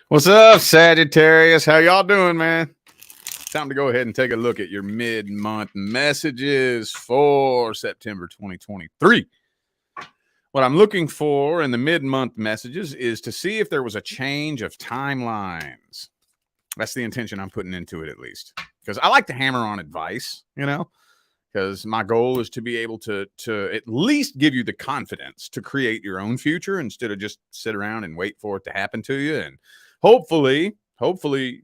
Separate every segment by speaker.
Speaker 1: What's up, Sagittarius? How y'all doing, man? Time to go ahead and take a look at your mid-month messages for September 2023. What I'm looking for in the mid-month messages is to see if there was a change of timelines. That's the intention I'm putting into it, at least. Because I like to hammer on advice, because my goal is to be able to at least give you the confidence to create your own future instead of just sit around and wait for it to happen to you. And hopefully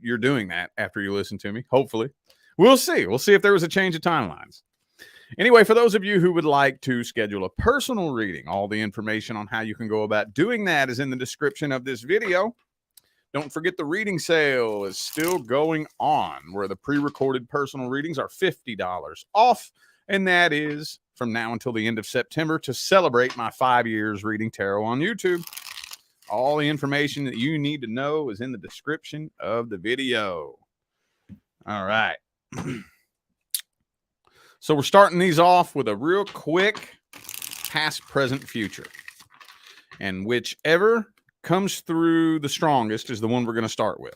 Speaker 1: you're doing that after you listen to me. Hopefully. We'll see if there was a change of timelines. Anyway, for those of you who would like to schedule a personal reading, all the information on how you can go about doing that is in the description of this video. Don't forget the reading sale is still going on, where the pre-recorded personal readings are $50 off, and that is from now until the end of September to celebrate my 5 years reading tarot on YouTube. All the information that you need to know is in the description of the video. All right. So we're starting these off with a real quick past, present, future. And whichever comes through the strongest is the one we're going to start with.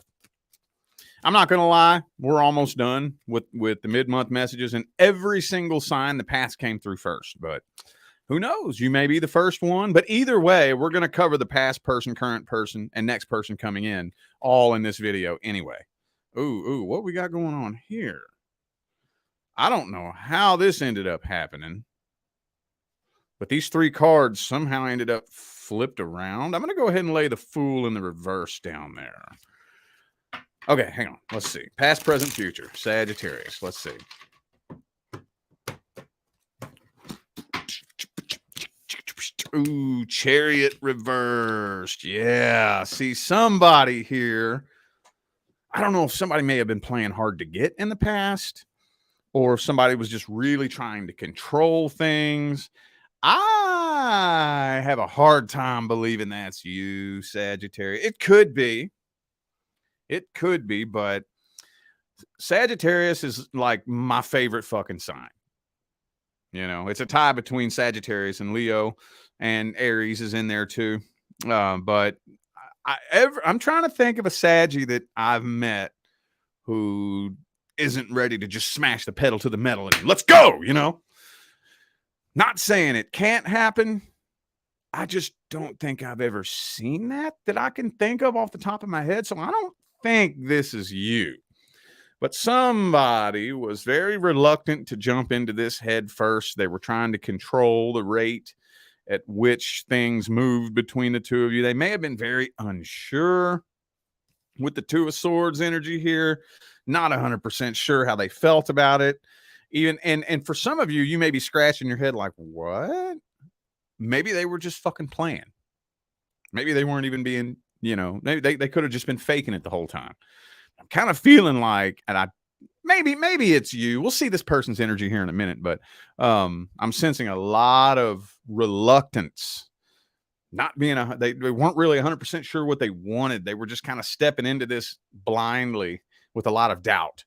Speaker 1: I'm not going to lie. We're almost done with the mid-month messages, and every single sign the past came through first. But who knows? You may be the first one. But either way, we're going to cover the past person, current person, and next person coming in all in this video anyway. Ooh, what we got going on here? I don't know how this ended up happening, but these three cards somehow ended up flipped around. I'm going to go ahead and lay the Fool in the reverse down there. Okay, hang on. Let's see. Past, present, future. Sagittarius. Let's see. Ooh, Chariot reversed. Yeah. See, somebody here, I don't know if somebody may have been playing hard to get in the past, or if somebody was just really trying to control things. I have a hard time believing that's you, Sagittarius. It could be, but Sagittarius is like my favorite fucking sign. It's a tie between Sagittarius and Leo, and Aries is in there too. But I'm trying to think of a Saggy that I've met who isn't ready to just smash the pedal to the metal and let's go, Not saying it can't happen. I just don't think I've ever seen that I can think of off the top of my head. So I don't think this is you. But somebody was very reluctant to jump into this head first. They were trying to control the rate at which things moved between the two of you. They may have been very unsure with the Two of Swords energy here. Not 100% sure how they felt about it. And for some of you, you may be scratching your head like, what? Maybe they were just fucking playing. Maybe they weren't even being, maybe they could have just been faking it the whole time. I'm kind of feeling like, and maybe it's you. We'll see this person's energy here in a minute, but I'm sensing a lot of reluctance. Not being they weren't really 100% sure what they wanted. They were just kind of stepping into this blindly with a lot of doubt.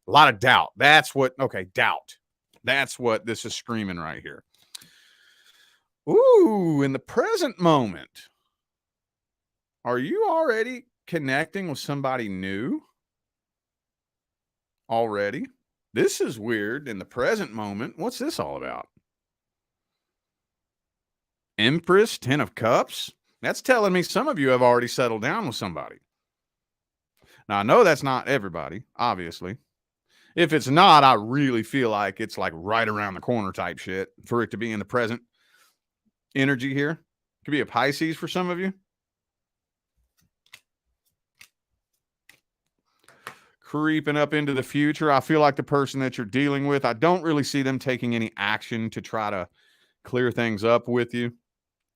Speaker 1: That's what, doubt. That's what this is screaming right here. Ooh, in the present moment, are you already connecting with somebody new? Already? This is weird. In the present moment, what's this all about? Empress, 10 of Cups. That's telling me some of you have already settled down with somebody. Now, I know that's not everybody, obviously. If it's not, I really feel like it's like right around the corner type shit for it to be in the present energy here. Could be a Pisces for some of you. Creeping up into the future. I feel like the person that you're dealing with, I don't really see them taking any action to try to clear things up with you.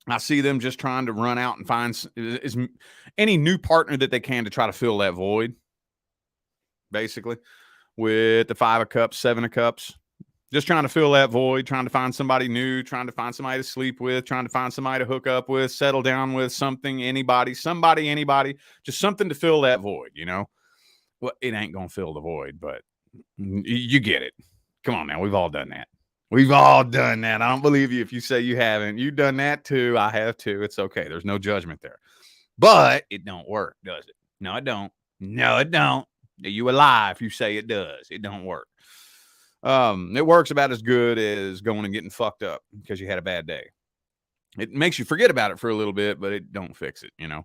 Speaker 1: I see them just trying to run out and find any new partner that they can to try to fill that void. Basically, with the 5 of Cups, 7 of Cups, just trying to fill that void, trying to find somebody new, trying to find somebody to sleep with, trying to find somebody to hook up with, settle down with, something, anybody, just something to fill that void, Well, it ain't going to fill the void, but you get it. Come on now. We've all done that. I don't believe you if you say you haven't. You've done that too. I have too. It's okay. There's no judgment there. But it don't work, does it? No, it don't. No, it don't. You a lie if you say it does. It don't work. It works about as good as going and getting fucked up because you had a bad day. It makes you forget about it for a little bit, but it don't fix it, you know.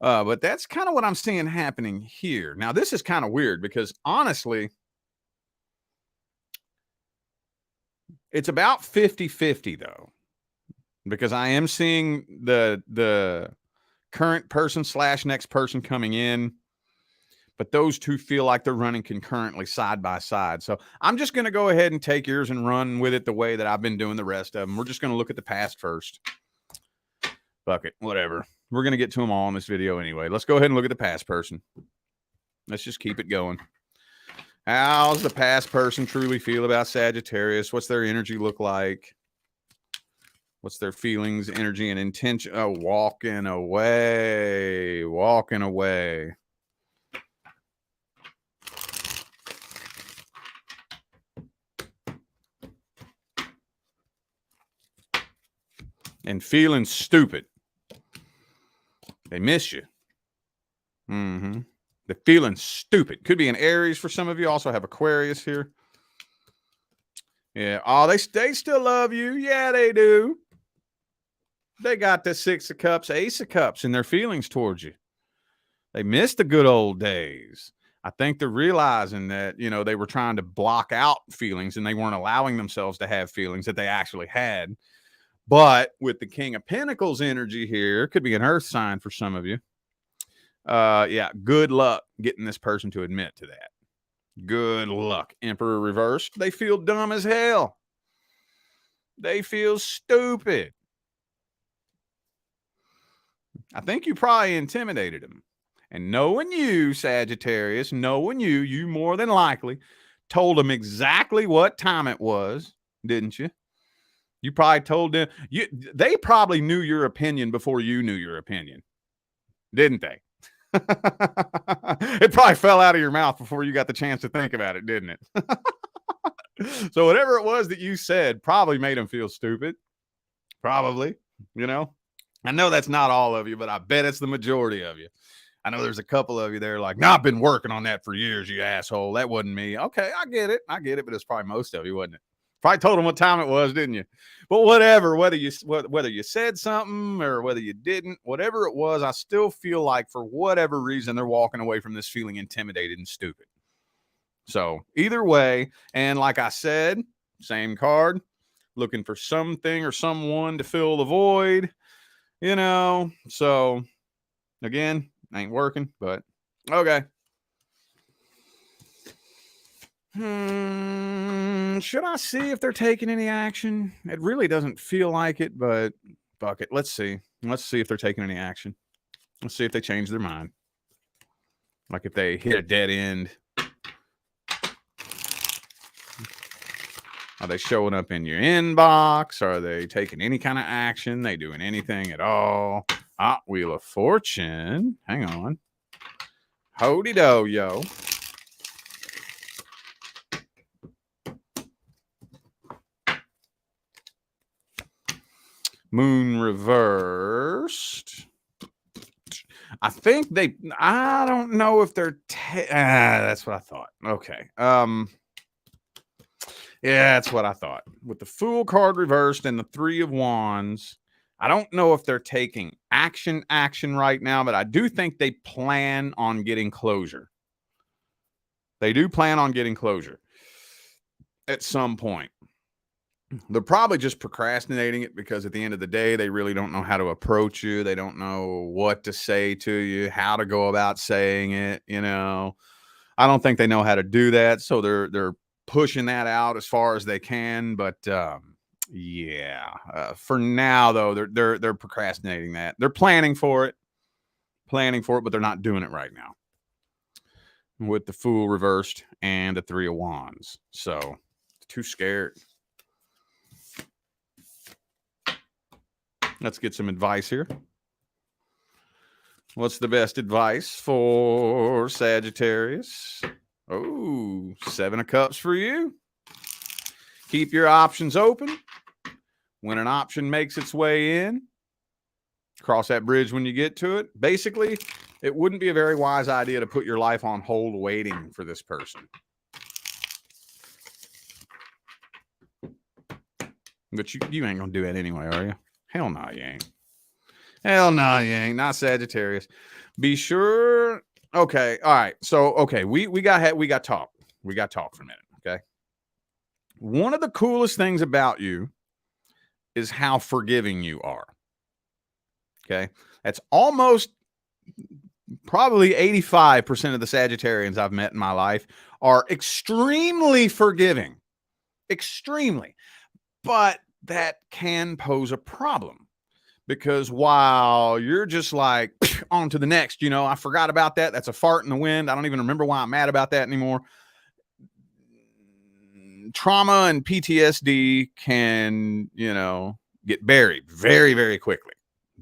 Speaker 1: But that's kind of what I'm seeing happening here. Now, this is kind of weird because honestly, it's about 50-50 though, because I am seeing the current person / next person coming in, but those two feel like they're running concurrently side by side. So I'm just going to go ahead and take yours and run with it the way that I've been doing the rest of them. We're just going to look at the past first. Fuck it, whatever. We're going to get to them all in this video anyway. Let's go ahead and look at the past person. Let's just keep it going. How's the past person truly feel about Sagittarius? What's their energy look like? What's their feelings, energy, and intention? Oh, walking away. Walking away. And feeling stupid. They miss you. They're feeling stupid. Could be an Aries for some of you. Also have Aquarius here. Yeah. Oh, they still love you. Yeah, they do. They got the 6 of Cups, Ace of Cups in their feelings towards you. They miss the good old days. I think they're realizing that, you know, they were trying to block out feelings and they weren't allowing themselves to have feelings that they actually had. But with the King of Pentacles energy here, could be an earth sign for some of you. Yeah, good luck getting this person to admit to that. Good luck. Emperor reversed. They feel dumb as hell. They feel stupid. I think you probably intimidated them. And knowing you, Sagittarius, knowing you more than likely told them exactly what time it was, didn't you? You probably told them. They probably knew your opinion before you knew your opinion, didn't they? It probably fell out of your mouth before you got the chance to think about it, didn't it? So whatever it was that you said probably made them feel stupid. Probably, you know. I know that's not all of you, but I bet it's the majority of you. I know there's a couple of you there like, no, I've been working on that for years, you asshole. That wasn't me. Okay, I get it, but it's probably most of you, wasn't it? Probably told them what time it was, didn't you? But whatever, whether you said something or whether you didn't, whatever it was, I still feel like for whatever reason they're walking away from this feeling intimidated and stupid. So either way, and like I said, same card, looking for something or someone to fill the void, you know. So again, ain't working, but okay. Should I see if they're taking any action? It really doesn't feel like it, but fuck it. Let's see. Let's see if they're taking any action. Let's see if they change their mind. Like if they hit a dead end. Are they showing up in your inbox? Are they taking any kind of action? They doing anything at all? Ah, Wheel of Fortune. Hang on. Hody-do, yo. Moon reversed. I think I don't know if they're that's what I thought. Okay. Yeah, that's what I thought. With the Fool card reversed and the 3 of Wands, I don't know if they're taking action right now, but I do think they plan on getting closure. They do plan on getting closure at some point. They're probably just procrastinating it because at the end of the day, they really don't know how to approach you. They don't know what to say to you, how to go about saying it. You know, I don't think they know how to do that. So they're pushing that out as far as they can. But yeah, for now though, they're procrastinating that. They're planning for it, but they're not doing it right now. With the Fool reversed and the 3 of Wands, so too scared. Let's get some advice here. What's the best advice for Sagittarius? Oh, 7 of Cups for you. Keep your options open. When an option makes its way in, cross that bridge when you get to it. Basically, It wouldn't be a very wise idea to put your life on hold waiting for this person. But you ain't gonna do it anyway, are you? Hell no, you ain't. Hell no, you ain't. Not Sagittarius. Be sure. Okay, all right. So okay, we got talk. We got talk for a minute. Okay. One of the coolest things about you is how forgiving you are. Okay, that's almost probably 85% of the Sagittarians I've met in my life are extremely forgiving. Extremely. But that can pose a problem because while you're just like on to the next, I forgot about that. That's a fart in the wind. I don't even remember why I'm mad about that anymore. Trauma and PTSD can, get buried very, very quickly.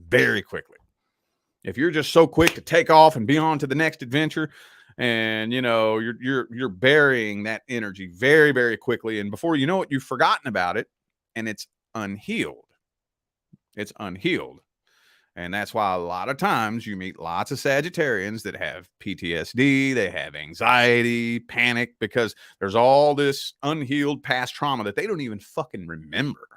Speaker 1: Very quickly. If you're just so quick to take off and be on to the next adventure, and you're burying that energy very, very quickly, and before you know it, you've forgotten about it, and it's unhealed. It's unhealed. And that's why a lot of times you meet lots of Sagittarians that have PTSD, they have anxiety, panic, because there's all this unhealed past trauma that they don't even fucking remember.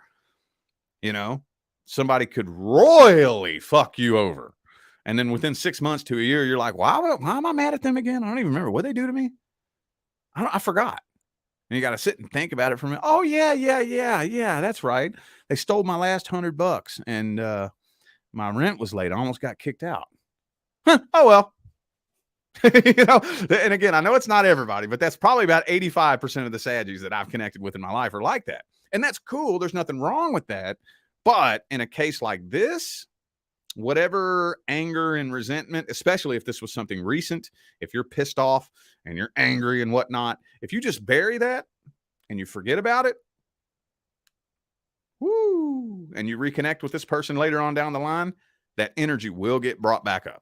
Speaker 1: Somebody could royally fuck you over. And then within 6 months to a year, you're like, why am I mad at them again? I don't even remember what they do to me. I forgot. And you got to sit and think about it for a minute. Oh, yeah. That's right. They stole my last $100 and my rent was late. I almost got kicked out. Oh, well. And again, I know it's not everybody, but that's probably about 85% of the Saggies that I've connected with in my life are like that. And that's cool. There's nothing wrong with that. But in a case like this, whatever anger and resentment, especially if this was something recent, if you're pissed off and you're angry and whatnot, if you just bury that and you forget about it, and you reconnect with this person later on down the line, that energy will get brought back up.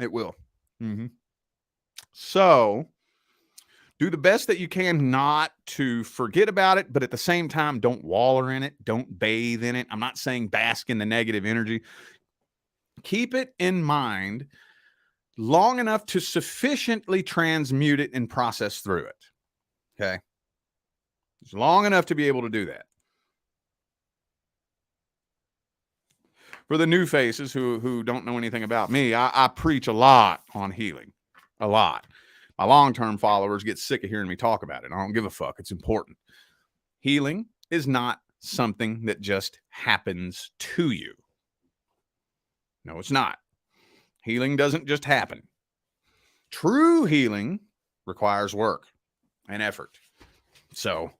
Speaker 1: It will. So do the best that you can not to forget about it, but at the same time, don't wallow in it. Don't bathe in it. I'm not saying bask in the negative energy. Keep it in mind long enough to sufficiently transmute it and process through it. Okay. It's long enough to be able to do that. For the new faces who don't know anything about me, I preach a lot on healing. A lot. My long-term followers get sick of hearing me talk about it. I don't give a fuck. It's important. Healing is not something that just happens to you. No, it's not. Healing doesn't just happen. True healing requires work and effort. So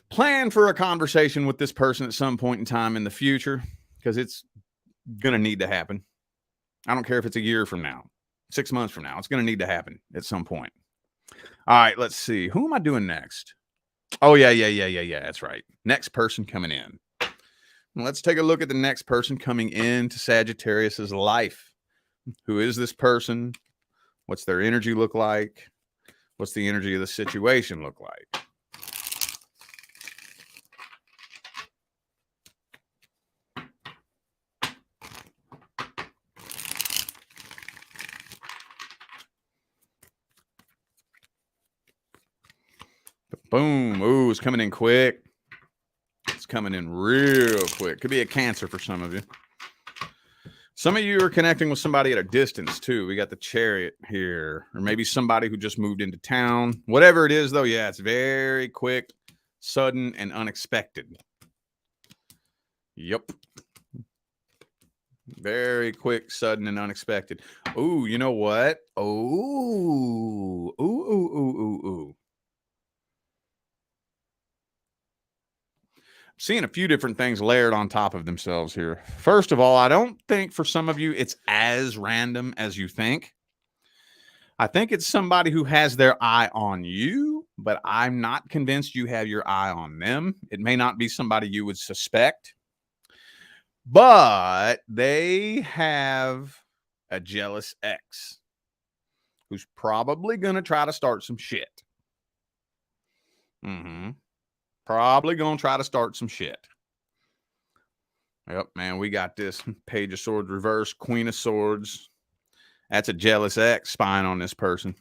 Speaker 1: plan for a conversation with this person at some point in time in the future, because it's going to need to happen. I don't care if it's a year from now, 6 months from now. It's going to need to happen at some point. All right, let's see. Who am I doing next? Oh, yeah. That's right. Next person coming in. Let's take a look at the next person coming into Sagittarius's life. Who is this person? What's their energy look like? What's the energy of the situation look like? Boom. Ooh, it's coming in quick. It's coming in real quick. Could be a Cancer for some of you. Some of you are connecting with somebody at a distance too. We got the Chariot here, or maybe somebody who just moved into town. Whatever it is, though, yeah, it's very quick, sudden, and unexpected. Yep. Very quick, sudden, and unexpected. Ooh, you know what? Ooh. Seeing a few different things layered on top of themselves here. First of all, I don't think for some of you it's as random as you think. I think it's somebody who has their eye on you, but I'm not convinced you have your eye on them. It may not be somebody you would suspect, but they have a jealous ex who's probably going to try to start some shit. Probably going to try to start some shit. Yep, man, we got this Page of Swords reverse, Queen of Swords, That's a jealous ex spying on this person,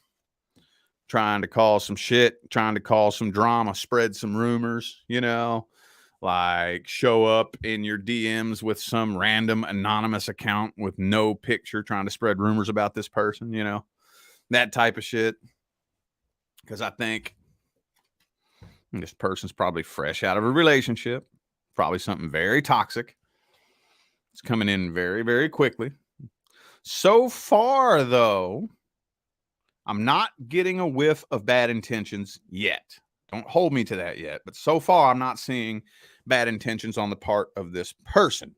Speaker 1: trying to cause some shit, trying to cause some drama, spread some rumors, you know, like show up in your DMs with some random anonymous account with no picture, trying to spread rumors about this person, you know, that type of shit. Because I think this person's probably fresh out of a relationship, probably something very toxic. It's coming in very, very quickly. So far, though, I'm not getting a whiff of bad intentions yet. Don't hold me to that yet. But so far, I'm not seeing bad intentions on the part of this person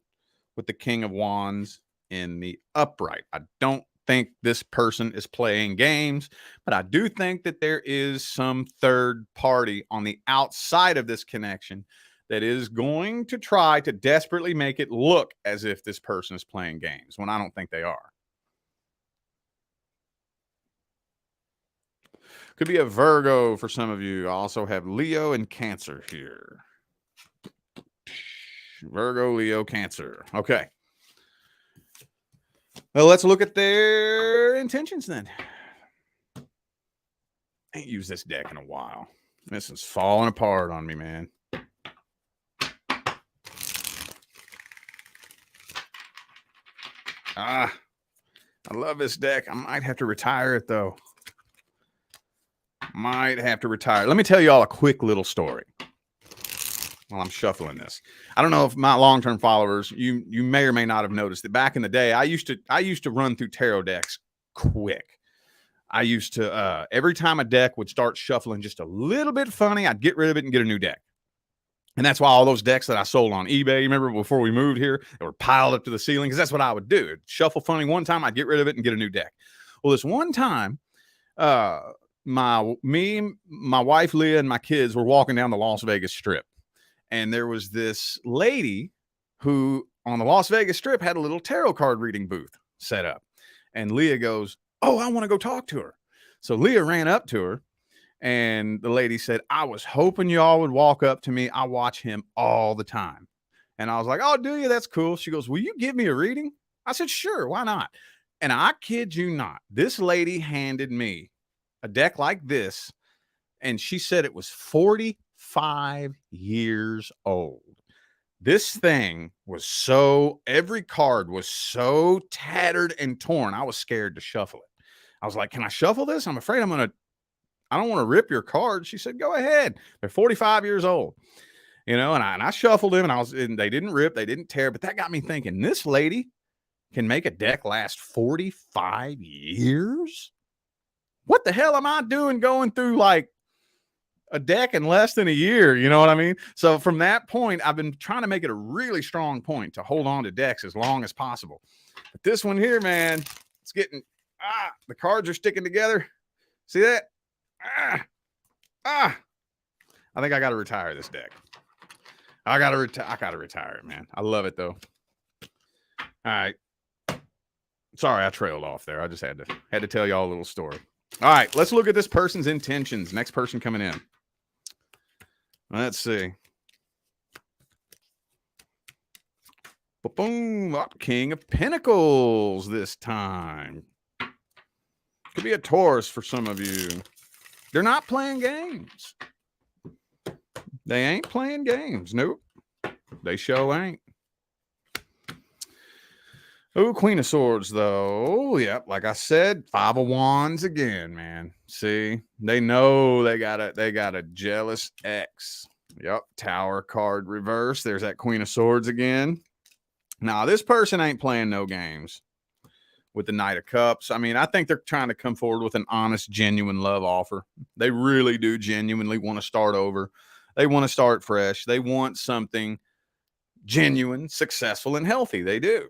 Speaker 1: with the King of Wands in the upright. I don't think this person is playing games, but I do think that there is some third party on the outside of this connection that is going to try to desperately make it look as if this person is playing games when I don't think they are. Could be a Virgo for some of you. I also have Leo and Cancer here. Virgo, Leo, Cancer. Okay. Well, let's look at their intentions then. I ain't used this deck in a while. This is falling apart on me, man. I love this deck. I might have to retire it, though. Might have to retire. Let me tell you all a quick little story while I'm shuffling this. I don't know if my long-term followers, you may or may not have noticed that back in the day, I used to run through tarot decks quick. I used to every time a deck would start shuffling just a little bit funny, I'd get rid of it and get a new deck. And that's why all those decks that I sold on eBay, remember before we moved here, they were piled up to the ceiling, because that's what I would do. It'd shuffle funny one time, I'd get rid of it and get a new deck. Well, this one time, my wife Leah, and my kids were walking down the Las Vegas Strip, and there was this lady who on the Las Vegas Strip had a little tarot card reading booth set up. And Leah goes, "Oh, I want to go talk to her." So Leah ran up to her, and the lady said, "I was hoping y'all would walk up to me. I watch him all the time." And I was like, "Oh, do you? That's cool." She goes, "Will you give me a reading?" I said, "Sure, why not?" And I kid you not, this lady handed me a deck like this, and she said it was 45 years old. This thing was every card was so tattered and torn, I was scared to shuffle it. I was like, "Can I shuffle this? I'm afraid I don't want to rip your cards." She said, "Go ahead. They're 45 years old." You know, and I shuffled them, and they didn't rip, they didn't tear, but that got me thinking, this lady can make a deck last 45 years? What the hell am I doing going through like a deck in less than a year? You know what I mean? So from that point, I've been trying to make it a really strong point to hold on to decks as long as possible. But this one here, man, it's getting, the cards are sticking together. See that? I think I got to retire this deck. I got to retire it, man. I love it though. All right. Sorry, I trailed off there. I just had to tell y'all a little story. All right, let's look at this person's intentions. Next person coming in. Let's see. Boom, King of Pentacles this time. Could be a Taurus for some of you. They're not playing games. They ain't playing games. Nope. They sure ain't. Oh, Queen of Swords, though. Yep, like I said, Five of Wands again, man. See, they know they got a jealous ex. Yep, Tower card reverse. There's that Queen of Swords again. Now, this person ain't playing no games with the Knight of Cups. I mean, I think they're trying to come forward with an honest, genuine love offer. They really do genuinely want to start over. They want to start fresh. They want something genuine, successful, and healthy. They do.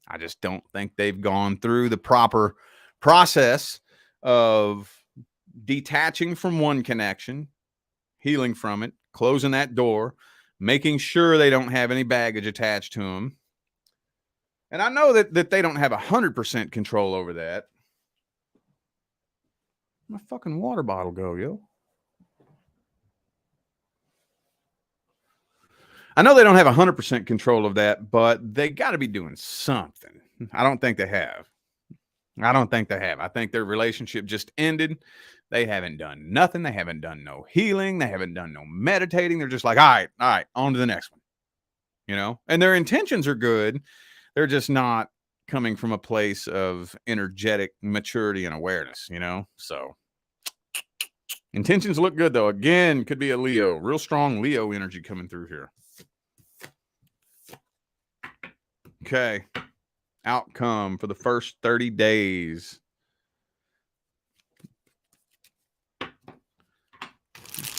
Speaker 1: I just don't think they've gone through the proper process of detaching from one connection, healing from it, closing that door, making sure they don't have any baggage attached to them. And I know that they don't have 100% control over that. Where'd my fucking water bottle go, yo? I know they don't have 100% control of that, but they got to be doing something. I don't think they have. I don't think they have. I think their relationship just ended. They haven't done nothing. They haven't done no healing. They haven't done no meditating. They're just like, all right, on to the next one. You know, and their intentions are good. They're just not coming from a place of energetic maturity and awareness, you know? So intentions look good though. Again, could be a Leo, real strong Leo energy coming through here. Okay. Outcome for the first 30 days.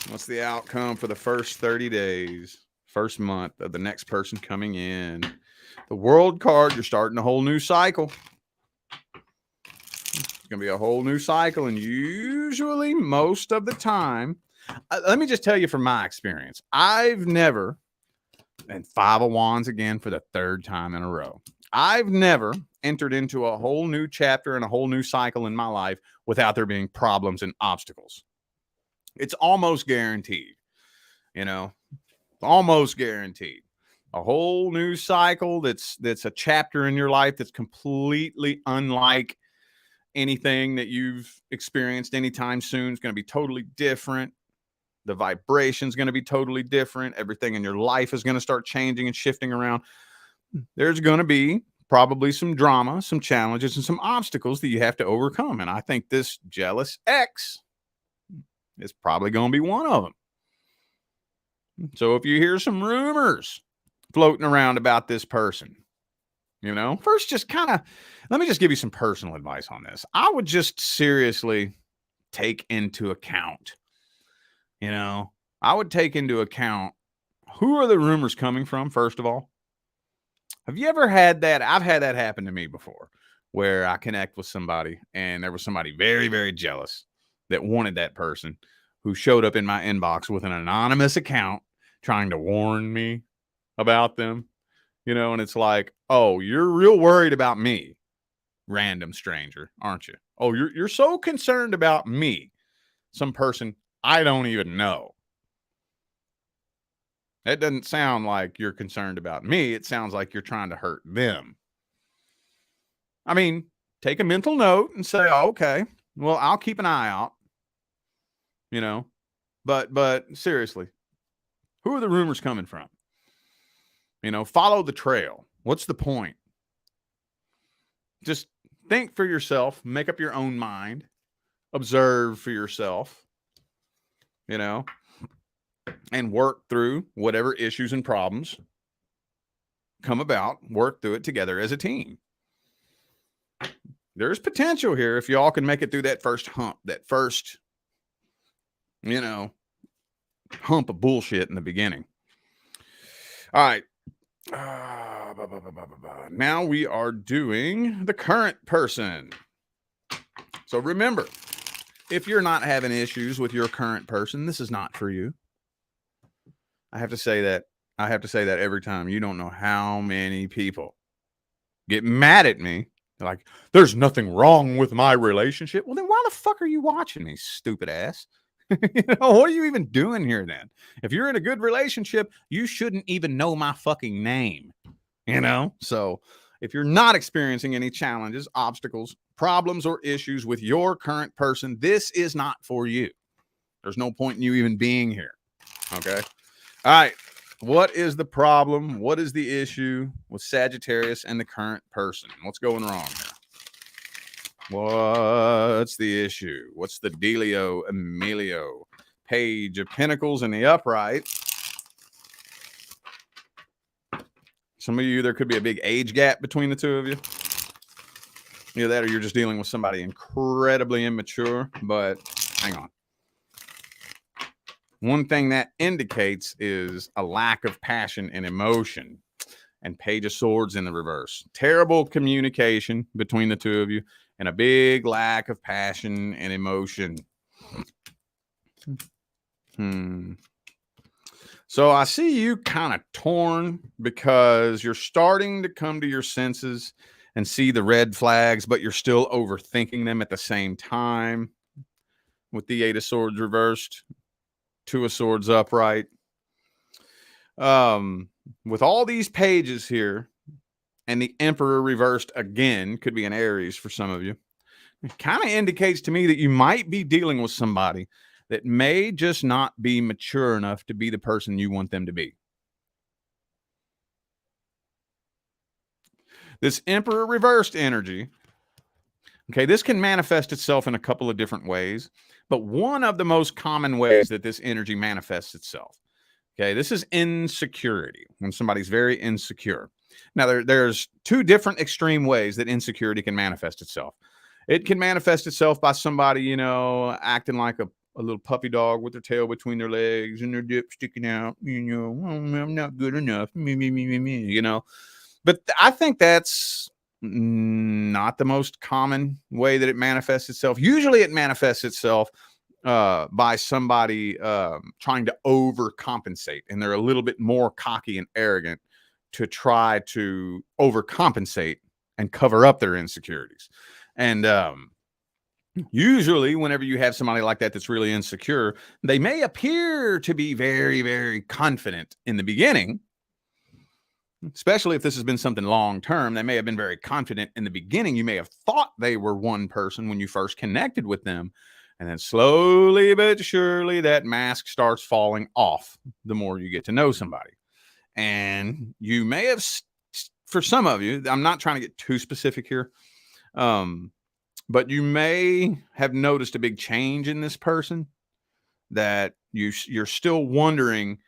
Speaker 1: What's the outcome for the first 30 days? First month of the next person coming in. The World card, you're starting a whole new cycle. It's going to be a whole new cycle. And usually, most of the time, let me just tell you from my experience, I've never, and Five of Wands again for the third time in a row, I've never entered into a whole new chapter and a whole new cycle in my life without there being problems and obstacles. It's almost guaranteed, you know, almost guaranteed. A whole new cycle that's a chapter in your life that's completely unlike anything that you've experienced anytime soon. It's going to be totally different. The vibration is going to be totally different. Everything in your life is going to start changing and shifting around. There's going to be probably some drama, some challenges, and some obstacles that you have to overcome. And I think this jealous ex is probably going to be one of them. So if you hear some rumors floating around about this person, you know, first just kind of, let me just give you some personal advice on this. I would just seriously take into account, you know, I would take into account who are the rumors coming from, first of all. Have you ever had that? I've had that happen to me before where I connect with somebody and there was somebody very, very jealous that wanted that person who showed up in my inbox with an anonymous account trying to warn me about them, you know, and it's like, oh, you're real worried about me, random stranger, aren't you? Oh, you're so concerned about me, some person I don't even know. That doesn't sound like you're concerned about me. It sounds like you're trying to hurt them. I mean, take a mental note and say, oh, okay, well, I'll keep an eye out, you know, but seriously, who are the rumors coming from? You know, follow the trail. What's the point? Just think for yourself, make up your own mind, observe for yourself, you know, and work through whatever issues and problems come about, work through it together as a team. There's potential here if y'all can make it through that first hump, that first, you know, hump of bullshit in the beginning. All right. Now we are doing the current person. So remember, if you're not having issues with your current person, this is not for you. I have to say that every time. You don't know how many people get mad at me. They're like, there's nothing wrong with my relationship. Well, then why the fuck are you watching me, stupid ass? You know, what are you even doing here then? If you're in a good relationship, you shouldn't even know my fucking name, you know? So if you're not experiencing any challenges, obstacles, problems, or issues with your current person, this is not for you. There's no point in you even being here. Okay. All right. What is the problem? What is the issue with Sagittarius and the current person? What's going wrong here? What's the issue? What's the dealio, Emilio? Page of Pentacles in the upright. Some of you, there could be a big age gap between the two of you. Either that or you're just dealing with somebody incredibly immature, but hang on. One thing that indicates is a lack of passion and emotion. And Page of Swords in the reverse. Terrible communication between the two of you and a big lack of passion and emotion. So I see you kind of torn because you're starting to come to your senses and see the red flags, but you're still overthinking them at the same time. With the Eight of Swords reversed, Two of Swords upright. With all these pages here, and the Emperor reversed again, could be an Aries for some of you. It kind of indicates to me that you might be dealing with somebody that may just not be mature enough to be the person you want them to be. This Emperor reversed energy, okay, this can manifest itself in a couple of different ways, but one of the most common ways that this energy manifests itself, okay, this is insecurity, when somebody's very insecure. Now, there's two different extreme ways that insecurity can manifest itself. It can manifest itself by somebody, you know, acting like a little puppy dog with their tail between their legs and their dip sticking out, you know, I'm not good enough, me, you know. But I think that's not the most common way that it manifests itself. Usually it manifests itself by somebody trying to overcompensate, and they're a little bit more cocky and arrogant to try to overcompensate and cover up their insecurities. And usually whenever you have somebody like that that's really insecure, they may appear to be very, very confident in the beginning, especially if this has been something long term. They may have been very confident in the beginning. You may have thought they were one person when you first connected with them. And then slowly but surely that mask starts falling off the more you get to know somebody. And you may have, for some of you, I'm not trying to get too specific here, but you may have noticed a big change in this person that you're still wondering,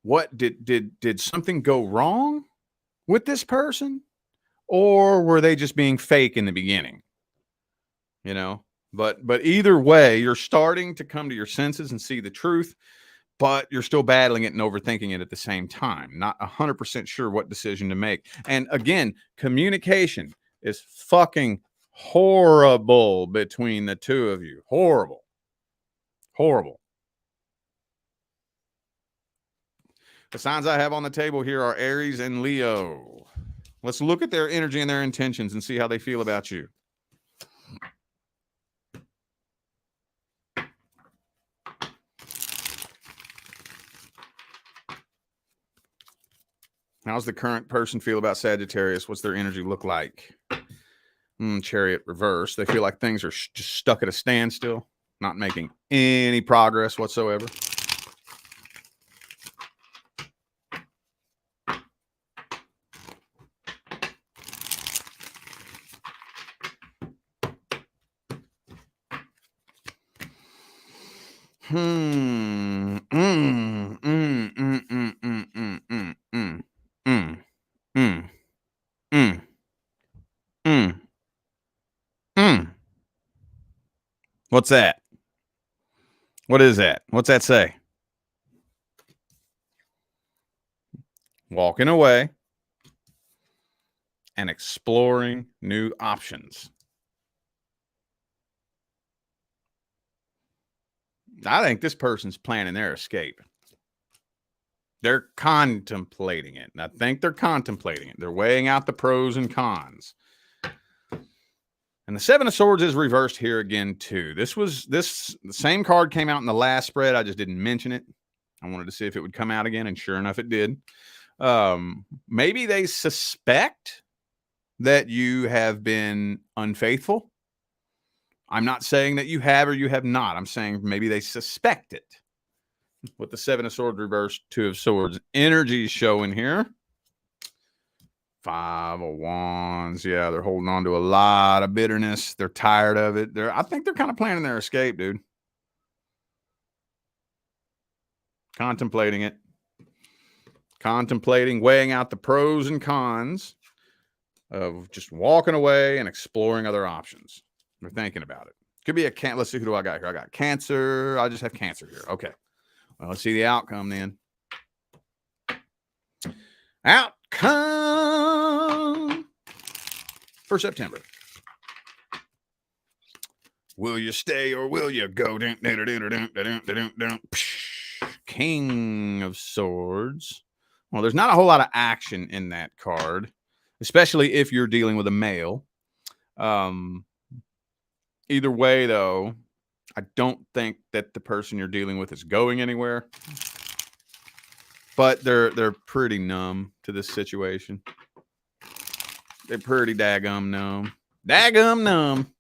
Speaker 1: what did something go wrong with this person, or were they just being fake in the beginning? You know, but either way, you're starting to come to your senses and see the truth, but you're still battling it and overthinking it at the same time. Not 100% sure what decision to make. And again, communication is fucking horrible between the two of you. Horrible. Horrible. The signs I have on the table here are Aries and Leo. Let's look at their energy and their intentions and see how they feel about you. How's the current person feel about Sagittarius? What's their energy look like? Chariot reverse. They feel like things are just stuck at a standstill, not making any progress whatsoever. What's that? What is that? What's that say? Walking away and exploring new options. I think this person's planning their escape. They're contemplating it. And I think they're contemplating it. They're weighing out the pros and cons. And the Seven of Swords is reversed here again, too. The same card came out in the last spread. I just didn't mention it. I wanted to see if it would come out again, and sure enough, it did. Maybe they suspect that you have been unfaithful. I'm not saying that you have or you have not. I'm saying maybe they suspect it. With the Seven of Swords reversed, Two of Swords energy showing here. Five of Wands. Yeah, they're holding on to a lot of bitterness. They're tired of it. I think they're kind of planning their escape, dude. Contemplating it. Contemplating, weighing out the pros and cons of just walking away and exploring other options. They're thinking about it. Could be a Cancer. Let's see, who do I got here? I got Cancer. I just have Cancer here. Okay. Well, let's see the outcome then. Outcome for September. Will you stay or will you go? King of Swords. Well, there's not a whole lot of action in that card, especially if you're dealing with a male. Either way, though, I don't think that the person you're dealing with is going anywhere. But they're pretty numb to this situation. They're pretty daggum numb. Daggum numb.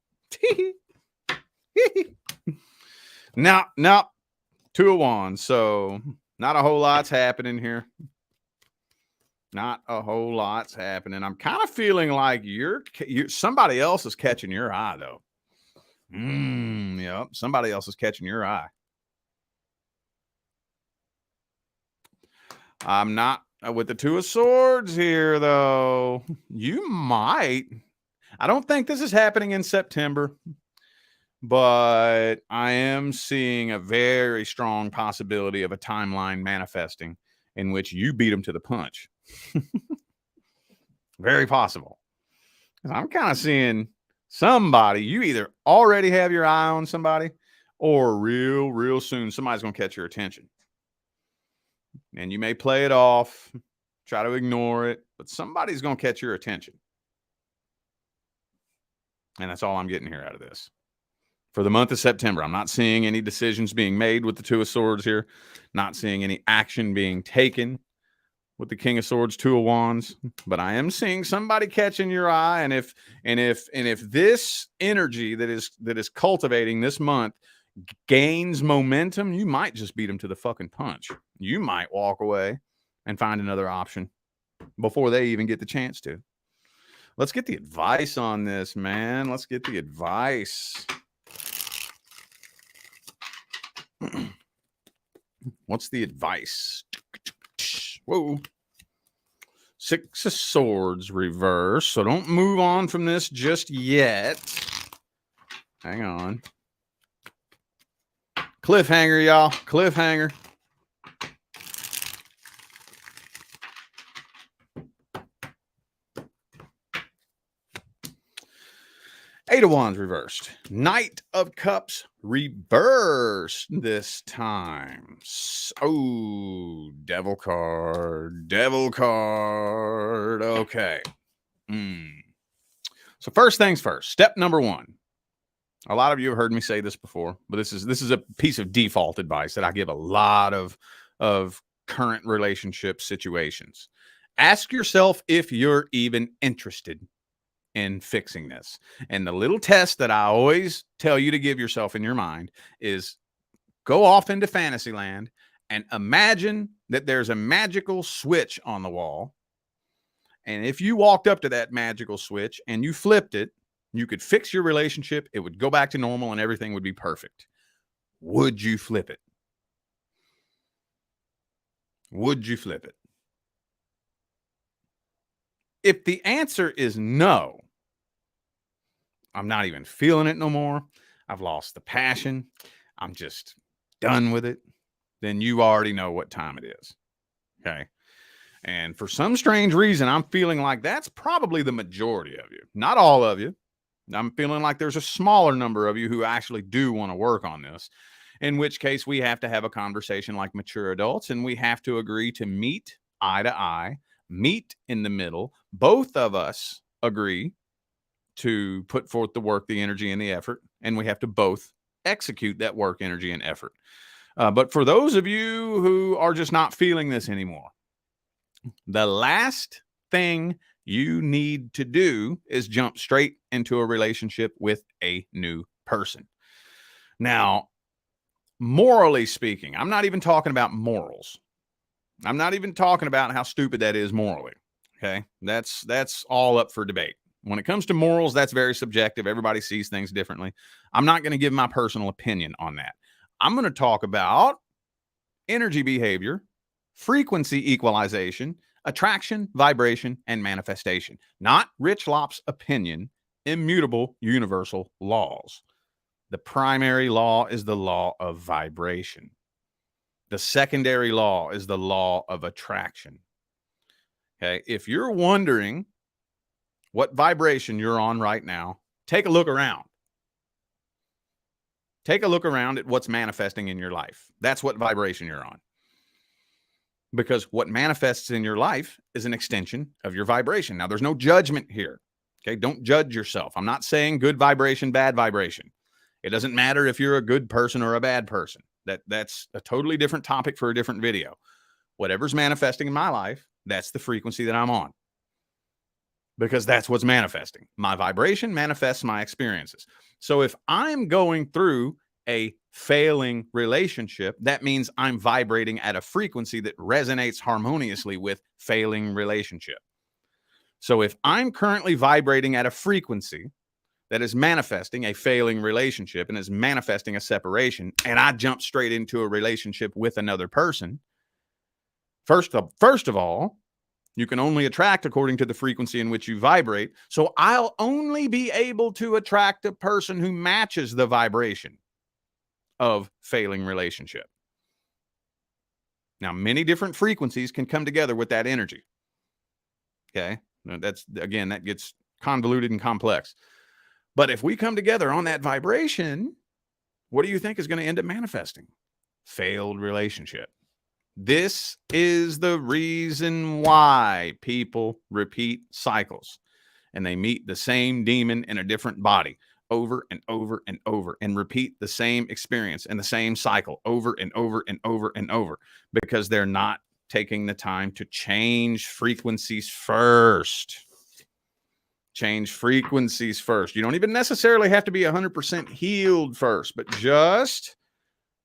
Speaker 1: Now, 2 of Wands. So not a whole lot's happening here. Not a whole lot's happening. I'm kind of feeling like you're somebody else is catching your eye, though. Yep. Somebody else is catching your eye. I'm not with the 2 of Swords here, though. You might. I don't think this is happening in September, but I am seeing a very strong possibility of a timeline manifesting in which you beat them to the punch. Very possible. I'm kind of seeing somebody, you either already have your eye on somebody or real soon somebody's going to catch your attention. And you may play it off, try to ignore it, but somebody's going to catch your attention. And that's all I'm getting here out of this. For the month of September, I'm not seeing any decisions being made with the 2 of Swords here. Not seeing any action being taken with the King of Swords, 2 of Wands. But I am seeing somebody catching your eye. And if this energy that is cultivating this month gains momentum, you might just beat them to the fucking punch. You might walk away and find another option before they even get the chance to. Let's get the advice on this, man. Let's get the advice. What's the advice? Whoa. 6 of Swords reverse. So don't move on from this just yet. Hang on. Cliffhanger, y'all. Cliffhanger. Eight of Wands reversed. Knight of Cups reversed this time. Oh, Devil card. Devil card. Okay. So first things first. Step number 1. A lot of you have heard me say this before, but this is a piece of default advice that I give a lot of current relationship situations. Ask yourself if you're even interested in fixing this. And the little test that I always tell you to give yourself in your mind is go off into Fantasyland and imagine that there's a magical switch on the wall. And if you walked up to that magical switch and you flipped it, you could fix your relationship. It would go back to normal and everything would be perfect. Would you flip it? Would you flip it? If the answer is no, I'm not even feeling it no more, I've lost the passion, I'm just done with it, then you already know what time it is. Okay. And for some strange reason, I'm feeling like that's probably the majority of you. Not all of you. I'm feeling like there's a smaller number of you who actually do want to work on this, in which case we have to have a conversation like mature adults, and we have to agree to meet eye to eye, meet in the middle. Both of us agree to put forth the work, the energy, and the effort, and we have to both execute that work, energy, and effort. But for those of you who are just not feeling this anymore, the last thing you need to do is jump straight into a relationship with a new person. Now, morally speaking, I'm not even talking about morals. I'm not even talking about how stupid that is morally. Okay. That's all up for debate. When it comes to morals, that's very subjective. Everybody sees things differently. I'm not going to give my personal opinion on that. I'm going to talk about energy behavior, frequency equalization, attraction, vibration, and manifestation. Not Rich Lopp's opinion, immutable universal laws. The primary law is the law of vibration. The secondary law is the law of attraction. Okay, if you're wondering what vibration you're on right now, take a look around. Take a look around at what's manifesting in your life. That's what vibration you're on. Because what manifests in your life is an extension of your vibration. Now, there's no judgment here. Okay, don't judge yourself. I'm not saying good vibration, bad vibration. It doesn't matter if you're a good person or a bad person. That's a totally different topic for a different video. Whatever's manifesting in my life, that's the frequency that I'm on. because that's what's manifesting. My vibration manifests my experiences. So if I'm going through a failing relationship, that means I'm vibrating at a frequency that resonates harmoniously with failing relationship. So if I'm currently vibrating at a frequency that is manifesting a failing relationship and is manifesting a separation, and I jump straight into a relationship with another person, first of all, you can only attract according to the frequency in which you vibrate. So I'll only be able to attract a person who matches the vibration of failing relationship. Now, many different frequencies can come together with that energy. Okay. That's, again, that gets convoluted and complex. But if we come together on that vibration, what do you think is going to end up manifesting? Failed relationship. This is the reason why people repeat cycles and they meet the same demon in a different body over and over and over and repeat the same experience and the same cycle over and over and over and over, because they're not taking the time to change frequencies first. Change frequencies first. You don't even necessarily have to be 100% healed first, but just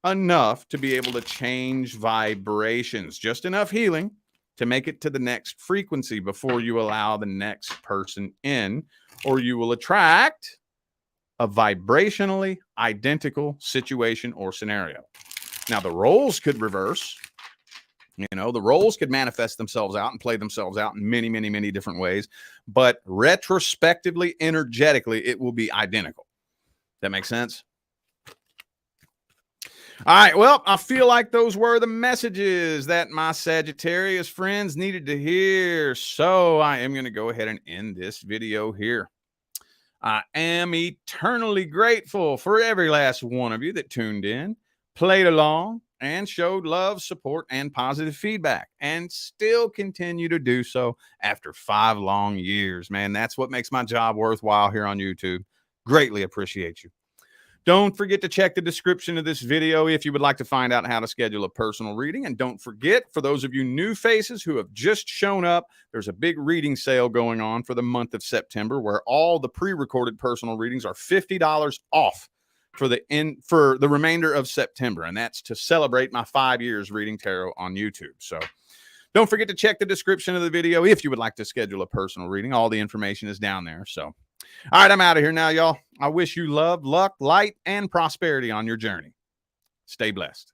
Speaker 1: enough to be able to change vibrations, just enough healing to make it to the next frequency before you allow the next person in, or you will attract a vibrationally identical situation or scenario. Now, the roles could reverse. You know, the roles could manifest themselves out and play themselves out in many, many, many different ways, but retrospectively, energetically, it will be identical. That makes sense? All right, well, I feel like those were the messages that my Sagittarius friends needed to hear. So I am going to go ahead and end this video here. I am eternally grateful for every last one of you that tuned in, played along, and showed love, support, and positive feedback, and still continue to do so after 5 long years. Man, that's what makes my job worthwhile here on YouTube. Greatly appreciate you. Don't forget to check the description of this video if you would like to find out how to schedule a personal reading. And don't forget, for those of you new faces who have just shown up, there's a big reading sale going on for the month of September where all the pre-recorded personal readings are $50 off for the remainder of September. And that's to celebrate my 5 years reading tarot on YouTube. So don't forget to check the description of the video if you would like to schedule a personal reading. All the information is down there. So all right, I'm out of here now, y'all. I wish you love, luck, light, and prosperity on your journey. Stay blessed.